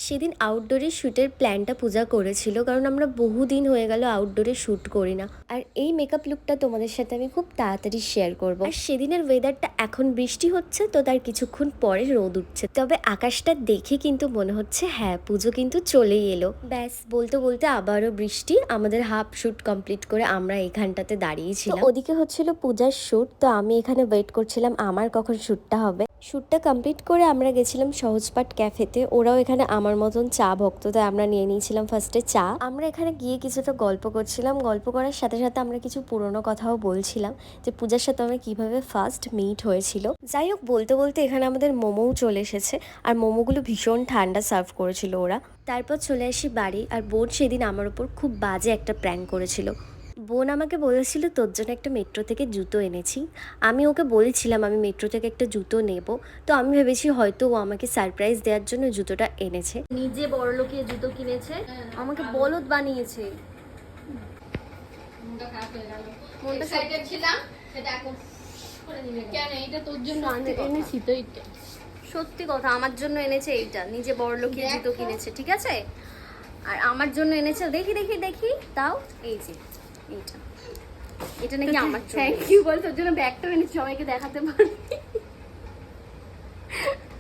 সেদিন আউটডোরে শ্যুটের প্ল্যানটা পূজা করেছিল, কারণ আমরা বহুদিন হয়ে গেল আউটডোরে শ্যুট করি না। আর এই মেকআপ লুকটা তোমাদের সাথে আমি খুব তাড়াতাড়ি শেয়ার করব। আর সেদিনের ওয়েদারটা এখন বৃষ্টি হচ্ছে, তো তার কিছুক্ষণ পরে রোদ উঠছে, তবে আকাশটা দেখে কিন্তু মনে হচ্ছে হ্যাঁ পুজো কিন্তু চলেই এলো। ব্যাস বলতে বলতে আবারও বৃষ্টি। আমাদের হাফ শ্যুট কমপ্লিট করে আমরা এখানটাতে দাঁড়িয়েছিলাম। ওদিকে হচ্ছিল পূজার শ্যুট, তো আমি এখানে ওয়েট করছিলাম আমার কখন শ্যুটটা হবে। শ্যুটটা কমপ্লিট করে আমরা গেছিলাম সহজপাঠ ক্যাফেতে। ওরাও এখানে আমার মতন চা ভক্ত, তাই আমরা নিয়ে নিয়েছিলাম ফার্স্টে চা। আমরা এখানে গিয়ে কিছুটা গল্প করছিলাম, গল্প করার সাথে সাথে আমরা কিছু পুরনো কথাও বলছিলাম, যে পূজার সাথে আমরা কিভাবে ফার্স্ট মিট হয়েছিল। যাই হোক, বলতে বলতে এখানে আমাদের মোমোও চলে এসেছে, আর মোমোগুলো ভীষণ ঠান্ডা সার্ভ করেছিল ওরা। তারপর চলে আসি বাড়ি, আর বোন সেদিন আমার উপর খুব বাজে একটা প্র্যাঙ্ক করেছিল। বোন আমাকে বলেছিল তোর জন্য একটা মেট্রো থেকে জুতো এনেছি। আমি ওকে বলেছিলাম আমি মেট্রো থেকে একটা জুতো নেব, তো আমি ভেবেছি হয়তো ও আমাকে সারপ্রাইজ দেওয়ার জন্য জুতোটা এনেছে। নিজে বড়লোকিয়ে জুতো কিনেছে, আমাকে বলদ বানিয়েছে। মনটা এক্সাইটেড ছিলাম, সেটা এখন করে নিলে কেন? এটা তোর জন্য এনেছি তো। এইটা সত্যি কথা, আমার জন্য এনেছে এইটা। নিজে বড়লোকিয়ে জুতো কিনেছে, ঠিক আছে। আর আমার জন্য এনেছে, দেখি দেখি দেখি তাও, এই যে এইটা, এটা নাকি আমার। থ্যাংক ইউ বল, তোর জন্য ব্যাগটা এনেছি, সবাইকে দেখাতে পারবি।